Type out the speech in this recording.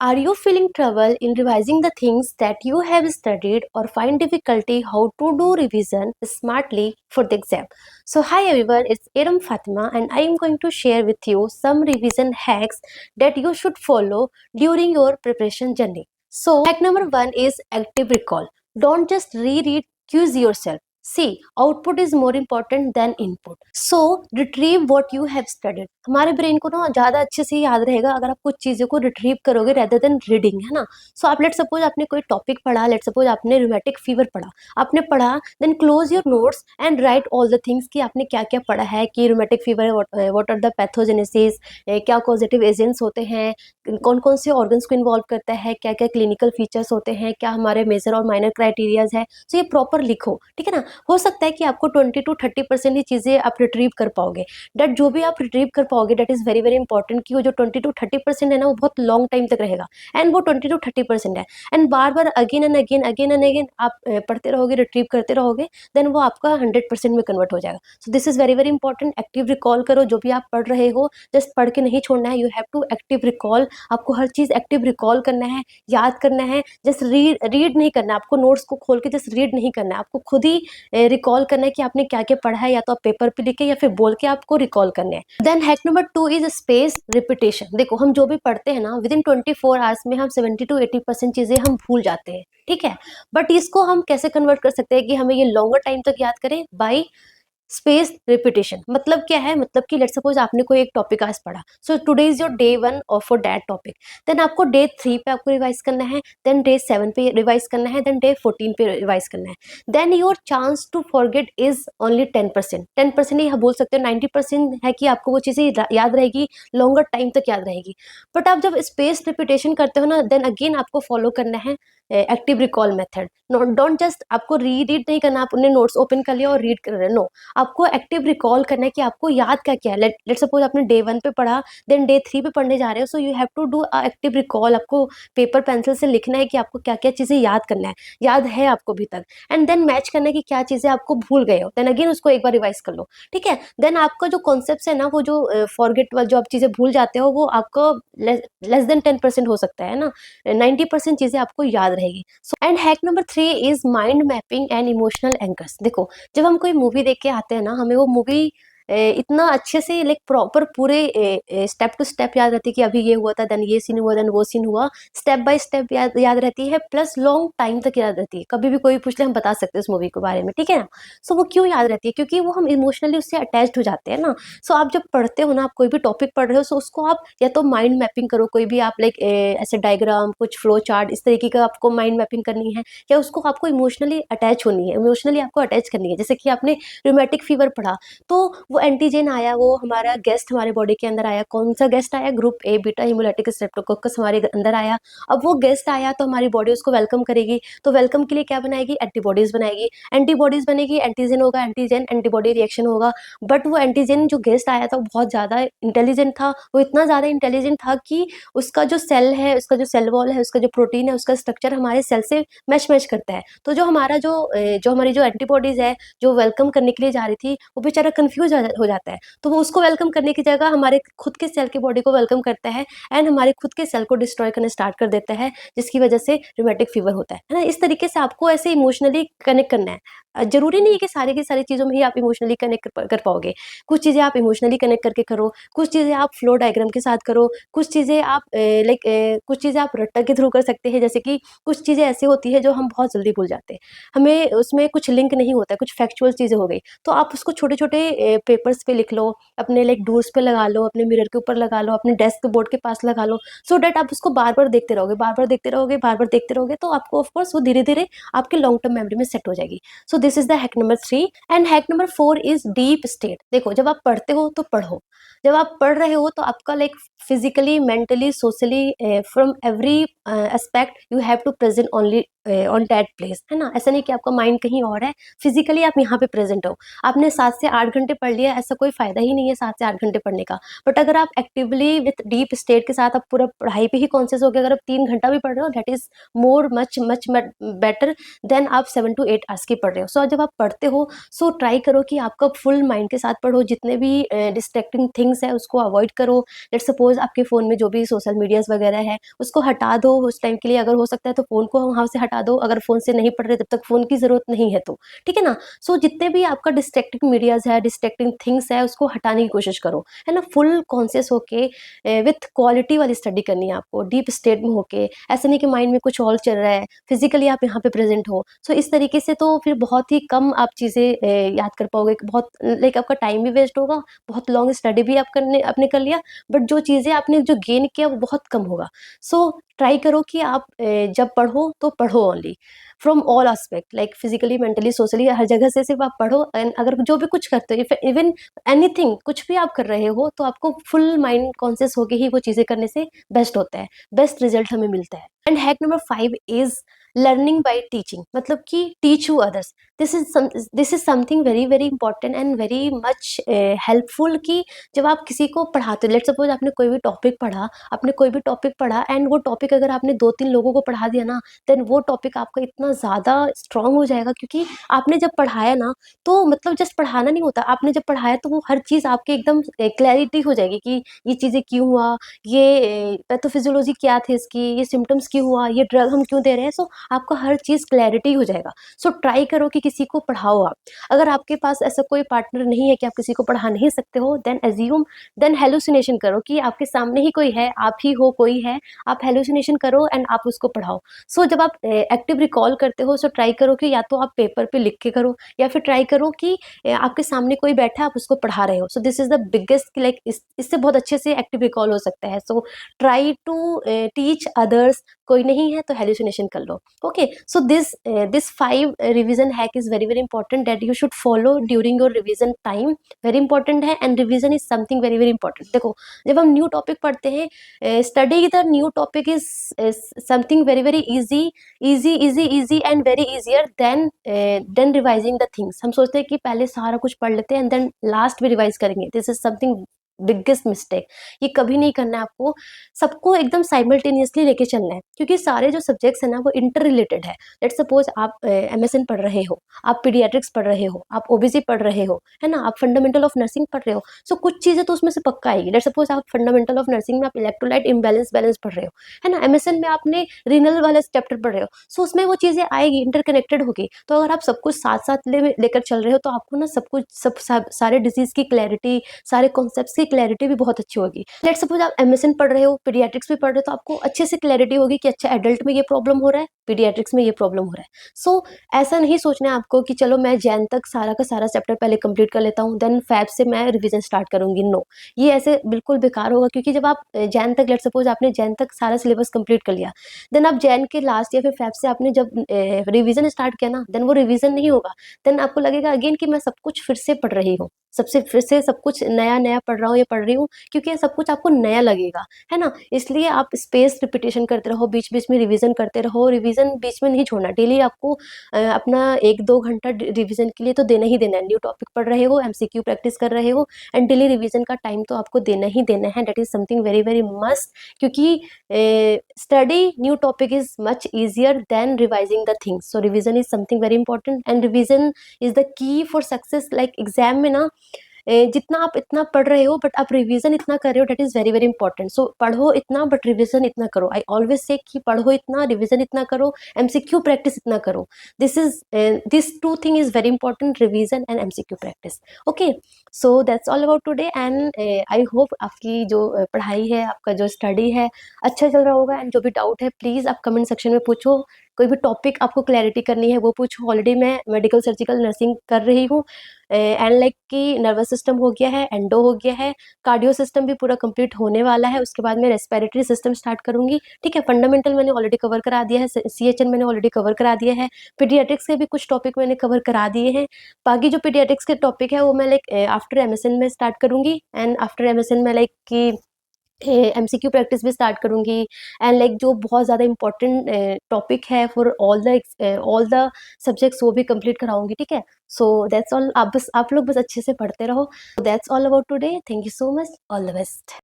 Are you feeling trouble in revising the things that you have studied or find difficulty how to do revision smartly for the exam? So hi everyone, it's Iram Fatima and I am going to share with you some revision hacks that you should follow during your preparation journey. So hack number 1 is active recall. Don't just reread, quiz yourself. See, output is more important than input. So retrieve what you have studied. हमारे brain को ना ज़्यादा अच्छे से याद रहेगा अगर आप कुछ चीज़ों को रिट्रीव करोगे रेदर देन रीडिंग, है ना। सो आप लेट सपोज आपने कोई टॉपिक पढ़ा, लेट सपोज आपने रूमेटिक फीवर पढ़ा, आपने पढ़ा, then close your notes and write all the things कि आपने क्या क्या पढ़ा है, कि rheumatic fever what are the pathogenesis, क्या पॉजिटिव एजेंट्स होते हैं, कौन कौन से ऑर्गन्स को इन्वॉल्व करता है, क्या क्या क्लिनिकल फीचर्स होते हैं, क्या हमारे मेजर और माइनर क्राइटेरियाज है। सो ये प्रॉपर लिखो, ठीक है ना। हो सकता है कि आपको 20 to 30% ही चीज़ें आप रिट्रीव कर पाओगे, डेट जो भी आप रिट्रीव कर पाओगे that is very very important कि वो जो 20 to 30% है ना वो बहुत लॉन्ग टाइम तक रहेगा, एंड वो 20 to 30% है, and bar bar again and again आप पढ़ते रहोगे, रिट्रीव करते रहोगे, देन वो आपका 100% में कन्वर्ट हो जाएगा। So this is very very important. Active recall करो, जो भी आप पढ़ रहे हो जस्ट पढ़ के नहीं छोड़ना है, you have to active recall. आपको हर चीज़ एक्टिव रिकॉल करना है, याद करना है, जस्ट रीड नहीं करना, आपको नोट्स को खोल के जस्ट रीड नहीं करना है, आपको खुद ही रिकॉल करना है कि आपने क्या क्या पढ़ा है, या तो आप पेपर पे लिखे या फिर बोल के आपको रिकॉल करने हैं। Then hack number 2 is space repetition. देखो हम जो भी पढ़ते हैं ना विद इन 24 आवर्स में हम 70 to 80% चीजें हम भूल जाते हैं, ठीक है। बट इसको हम कैसे कन्वर्ट कर सकते हैं कि हमें ये लॉन्गर टाइम तक याद करें, बाई स्पेस रिपीटेशन। मतलब क्या है, मतलब कि लेट सपोज आपने कोई एक टॉपिक आज पढ़ा, so today is your day 1 of for that topic, then आपको डे 3 पे आपको रिवाइज करना है, देन डे 7 पे रिवाइज करना है, देन डे 14 पे रिवाइज करना है, then your chance to forget is only 10%। 10% ही बोल सकते हो, 90% है कि आपको वो चीज़ें याद रहेगी, लॉन्गर टाइम तक याद रहेगी। बट आप जब स्पेस रिपीटेशन करते हो ना, देन अगेन आपको फॉलो करना है active recall method. Don't just आपको रीड नहीं करना, आपने नोट्स ओपन कर लिया और रीड कर रहे हो, नो, आपको एक्टिव रिकॉल करना है कि आपको याद क्या है। लेट सपोज आपने डे 1 पे पढ़ा, देन डे 3 पे पढ़ने जा रहे हो, so you have to do active recall. आपको पेपर पेंसिल से लिखना है कि आपको क्या क्या चीज़ें याद करना है, याद है आपको अभी तक, एंड देन मैच करना है कि क्या चीज़ें आपको भूल गए हो, देन अगेन उसको एक बार रिवाइज कर लो, ठीक है। देन आपका जो कॉन्सेप्ट है ना, वो जो फॉरगेट जो आप चीज़ें भूल जाते हो, वो आपको लेस देन 10% हो सकता है ना, 90% चीज़ें आपको याद रहेगी। So and hack number 3 is mind mapping and emotional anchors. देखो जब हम कोई मूवी देख के आते हैं ना, हमें वो मूवी इतना अच्छे से लाइक प्रॉपर पूरे स्टेप टू स्टेप याद रहती है कि अभी ये हुआ था, देन ये सीन हुआ, देन वो सीन हुआ, स्टेप बाय स्टेप याद रहती है, प्लस लॉन्ग टाइम तक याद रहती है। कभी भी कोई पूछ ले हम बता सकते हैं उस मूवी के बारे में, ठीक है ना। सो वो क्यों याद रहती है, क्योंकि वो हम इमोशनली उससे अटैच्ड हो जाते हैं ना। सो आप जब पढ़ते हो ना, आप कोई भी टॉपिक पढ़ रहे हो, सो उसको आप या तो माइंड मैपिंग करो, कोई भी आप लाइक ऐसे डायग्राम, कुछ फ्लो चार्ट, इस तरीके का आपको माइंड मैपिंग करनी है, या उसको आपको इमोशनली अटैच होनी है, इमोशनली आपको अटैच करनी है। जैसे कि आपने रूमेटिक फीवर पढ़ा, तो वो एंटीजन आया, वो हमारा गेस्ट हमारे बॉडी के अंदर आया, कौन सा गेस्ट आया, group A beta haemolytic Streptococcus हमारे अंदर आया। अब वो गेस्ट आया तो हमारी बॉडी उसको वेलकम करेगी, तो वेलकम के लिए क्या बनाएगी, एंटीबॉडीज बनाएगी, एंटीबॉडीज बनेगी, एंटीजन होगा, एंटीजन एंटीबॉडी रिएक्शन होगा। बट वो एंटीजन जो गेस्ट आया था वो बहुत ज़्यादा इंटेलिजेंट था, वो इतना ज़्यादा इंटेलिजेंट था कि उसका जो सेल है, उसका जो सेल वॉल है, उसका जो प्रोटीन है, उसका स्ट्रक्चर हमारे सेल से मैच करता है। तो जो हमारा जो हमारी जो एंटीबॉडीज है, जो वेलकम करने के लिए जा रही थी, वो बेचारा कंफ्यूज हो जाता है। तो वो उसको वेलकम करने की जगह हमारे खुद के सेल की बॉडी को वेलकम करता है, एंड हमारे खुद के सेल को डिस्ट्रॉय करना स्टार्ट कर देता है, जिसकी वजह से रूमेटिक फीवर होता है ना। इस तरीके से आपको ऐसे इमोशनली कनेक्ट करना है। जरूरी नहीं है कि सारी की सारी चीज़ों में ही आप इमोशनली कनेक्ट कर पाओगे। कुछ चीज़ें आप इमोशनली कनेक्ट करके करो, कुछ चीज़ें आप फ्लो डायग्राम के साथ करो, कुछ चीज़ें आप कुछ चीज़ें आप रट्टा के थ्रू कर सकते हैं। जैसे कि कुछ चीज़ें ऐसी होती है जो हम बहुत जल्दी भूल जाते हैं, हमें उसमें कुछ लिंक नहीं होता है, कुछ फैक्चुअल चीज़ें हो गई, तो आप उसको छोटे छोटे पेपर्स पे लिख लो, अपने लाइक डोर्स पे लगा लो, अपने मिरर के ऊपर लगा लो, अपने डेस्क बोर्ड के पास लगा लो, सो डैट आप उसको बार बार देखते रहोगे, बार बार देखते रहोगे, बार बार देखते रहोगे, तो आपको ऑफकोर्स वो धीरे धीरे आपके लॉन्ग टर्म मेमोरी में सेट हो जाएगी। सो this is the hack number 3। And hack number 4 is deep state. देखो जब आप पढ़ते हो तो पढ़ो, जब आप पढ़ रहे हो तो आपका like physically, mentally, socially, from every aspect you have to present only on that place, है ना। ऐसा नहीं कि आपका माइंड कहीं और है, फिजिकली आप यहाँ पे प्रेजेंट हो। आपने 7 से 8 घंटे पढ़ लिया, ऐसा कोई फायदा ही नहीं है 7 से 8 घंटे पढ़ने का। बट अगर आप एक्टिवली विथ डीप स्टेट के साथ आप पूरा पढ़ाई पे ही कॉन्शियस हो गए, अगर आप 3 घंटा भी पढ़ रहे हो, that is more much much better than आप 7 to 8 आवर्स की पढ़ रहे हो। सो जब आप पढ़ते हो सो ट्राई करो कि आपका फुल माइंड के साथ पढ़ो, जितने भी डिस्ट्रैक्टिंग थिंग्स है उसको अवॉइड करो। लेट्स सपोज आपके फ़ोन में जो भी सोशल मीडियाज़ वगैरह है उसको हटा दो उस टाइम के लिए, अगर हो सकता है तो फ़ोन को वहाँ से हटा दो, अगर फ़ोन से नहीं पढ़ रहे तब तक फ़ोन की ज़रूरत नहीं है तो, ठीक है ना? सो जितने भी आपका डिस्ट्रैक्टिंग मीडियाज़ है, डिस्ट्रैक्टिंग थिंग्स है, उसको हटाने की कोशिश करो, है ना? फुल कॉन्शियस होके विथ क्वालिटी वाली स्टडी करनी है आपको, डीप स्टेट में होके, ऐसा नहीं कि माइंड में कुछ और चल रहा है, फिजिकली आप यहाँ पे प्रेजेंट हो। सो इस तरीके से तो फिर बहुत ही कम आप चीज़ें याद कर पाओगे, बहुत लाइक आपका टाइम भी वेस्ट होगा, बहुत लॉन्ग स्टडी भी आपने कर लिया, बट जो चीज़ें आपने जो गेन किया वो बहुत कम होगा। सो ट्राई करो कि आप जब पढ़ो तो पढ़ो only from all aspect, like physically, mentally, socially, हर जगह से सिर्फ आप पढ़ो। एंड अगर जो भी कुछ करते हो, इवन एनीथिंग, कुछ भी आप कर रहे हो तो आपको फुल माइंड कॉन्शियस होके ही वो चीज़ें करने से बेस्ट होता है, बेस्ट रिजल्ट हमें मिलता है। And hack number 5 is learning by teaching, मतलब कि teach to others. This is something very very important and very much helpful, कि जब आप किसी को पढ़ाते हो, लेट्स सपोज आपने कोई भी टॉपिक पढ़ा, एंड वो टॉपिक अगर आपने 2-3 लोगों को पढ़ा दिया ना, देन वो टॉपिक आपका इतना ज़्यादा स्ट्रांग हो जाएगा, क्योंकि आपने जब पढ़ाया ना, तो मतलब जस्ट पढ़ाना नहीं होता, आपने जब पढ़ाया तो वो हर चीज़ आपके एकदम क्लैरिटी हो जाएगी कि ये चीज़ें क्यों हुआ, ये पैथोफिजियोलॉजी क्या थी इसकी, ये सिम्पटम्स क्यों हुआ, ये ड्रग हम क्यों दे रहे हैं। सो आपको हर चीज़ क्लैरिटी हो जाएगा। सो ट्राई करो कि किसी को पढ़ाओ आप। अगर आपके पास ऐसा कोई पार्टनर नहीं है कि आप किसी को पढ़ा नहीं सकते हो, देन हेलुसिनेशन करो कि आपके सामने ही कोई है, आप ही हो, कोई है, आप हेलुसिनेशन करो एंड आप उसको पढ़ाओ। सो जब आप एक्टिव रिकॉल करते हो, सो ट्राई करो कि या तो आप पेपर पे लिख के करो, या फिर ट्राई करो कि आपके सामने कोई बैठा है, आप उसको पढ़ा रहे हो। So this is the biggest, like इससे बहुत अच्छे से एक्टिव रिकॉल हो सकता है। So try to teach others. कोई नहीं है तो हेलुसिनेशन कर लो। Okay, so this 5 revision hack is very very important that you should follow during your revision time. Very important है, and revision is something very very important. देखो, जब हम न्यू टॉपिक पढ़ते हैं, study the new topic is something very very easy and very easier than revising the things। हम सोचते हैं कि पहले सारा कुछ पढ़ लेते हैं एंड देन लास्ट में रिवाइज करेंगे। This is something biggest mistake. ये कभी नहीं करना है आपको। सबको एकदम साइमल्टेनियसली लेके चलना है, क्योंकि सारे जो सब्जेक्ट्स है ना वो इंटर रिलेटेड है। लेट्स सपोज आप एमएसएन पढ़ रहे हो, आप पीडियाट्रिक्स पढ़ रहे हो, आप ओबीसी पढ़ रहे हो, है ना, आप फंडामेंटल ऑफ नर्सिंग पढ़ रहे हो। सो कुछ चीजें तो उसमें से पक्का आएगी। लेट्स सपोज आप फंडामेंटल ऑफ नर्सिंग में आप इलेक्ट्रोलाइट इम्बैलेंस बैलेंस पढ़ रहे हो, है ना, एमएसएन में आपने रीनल वाला चैप्टर पढ़ रहे हो। सो उसमें वो चीजें आएगी, इंटरकनेक्टेड होगी। तो अगर आप सब कुछ साथ साथ लेकर चल रहे हो तो आपको ना सब कुछ सारे डिजीज की क्लैरिटी, सारे कॉन्सेप्ट्स की क्लैरिटी भी बहुत अच्छी होगी। लेट्स सपोज आप एमएसएन पढ़ रहे हो, पीडियाट्रिक्स भी पढ़ रहे हो, तो आपको अच्छे से क्लैरिटी होगी कि अच्छा एडल्ट में ये प्रॉब्लम हो रहा है, पीडियाट्रिक्स में ये प्रॉब्लम हो रहा है। सो ऐसा नहीं सोचना है आपको कि चलो मैं जैन तक सारा का सारा चैप्टर पहले कंप्लीट कर लेता हूँ, देन फैब से मैं रिवीजन स्टार्ट करूंगी। नो, ये ऐसे बिल्कुल बेकार होगा, क्योंकि जब आप जैन तक, लेट्स सपोज आपने जैन तक सारा सिलेबस कंप्लीट कर लिया, देन आप जैन के लास्ट या फिर फैब से आपने जब रिवीजन स्टार्ट किया ना, देन वो रिवीजन नहीं होगा। देन आपको लगेगा अगेन कि मैं सब कुछ फिर से पढ़ रही हूँ, सबसे फिर से सब कुछ नया नया पढ़ रहा हूँ या पढ़ रही हूँ, क्योंकि सब कुछ आपको नया लगेगा, है ना। इसलिए आप स्पेस रिपीटेशन करते रहो, बीच बीच में रिवीजन करते रहो। रिवीजन बीच में नहीं छोड़ना, डेली आपको अपना 1-2 घंटा रिवीजन के लिए तो देना ही देना है। न्यू टॉपिक पढ़ रहे हो, एमसीक्यू प्रैक्टिस कर रहे हो, एंड डेली रिवीजन का टाइम तो आपको देना ही देना है। That is something very very must, क्योंकि study new topic is much easier than revising the things। So revision is something very important, and revision is the key for success। like exam में ना जितना आप इतना पढ़ रहे हो but आप रिवीजन इतना कर रहे हो, that is very very important. So पढ़ो इतना बट रिवीजन इतना करो। आई ऑलवेज से कि पढ़ो इतना, रिवीजन इतना करो, एमसीक्यू प्रैक्टिस इतना करो। This two thing is very important, revision and MCQ practice. Okay, so that's all about today, and I hope आपकी जो पढ़ाई है, आपका जो स्टडी है, अच्छा चल रहा होगा। एंड जो भी डाउट है प्लीज़ आप कमेंट सेक्शन में पूछो। कोई भी टॉपिक आपको क्लैरिटी करनी है वो पूछो। ऑलरेडी मैं मेडिकल सर्जिकल नर्सिंग कर रही हूँ, एंड लाइक कि नर्वस सिस्टम हो गया है, एंडो हो गया है, कार्डियो सिस्टम भी पूरा कंप्लीट होने वाला है। उसके बाद मैं रेस्पिरेटरी सिस्टम स्टार्ट करूंगी। ठीक है, फंडामेंटल मैंने ऑलरेडी कवर करा दिया है, सीएचएन मैंने ऑलरेडी कवर करा दिया है, पीडियाट्रिक्स के भी कुछ टॉपिक मैंने कवर करा दिए हैं। बाकी जो पीडियाट्रिक्स के टॉपिक है वो मैं लाइक आफ्टर एमएसएन में स्टार्ट करूंगी, एंड आफ्टर एमएसएन में लाइक कि एमसीक्यू प्रैक्टिस भी स्टार्ट करूंगी। एंड लाइक जो बहुत ज़्यादा इंपॉर्टेंट टॉपिक है फॉर ऑल द सब्जेक्ट्स वो भी कंप्लीट कराऊंगी। ठीक है, सो दैट्स ऑल। आप लोग बस अच्छे से पढ़ते रहो। That's all about today. Thank you so much, all the best.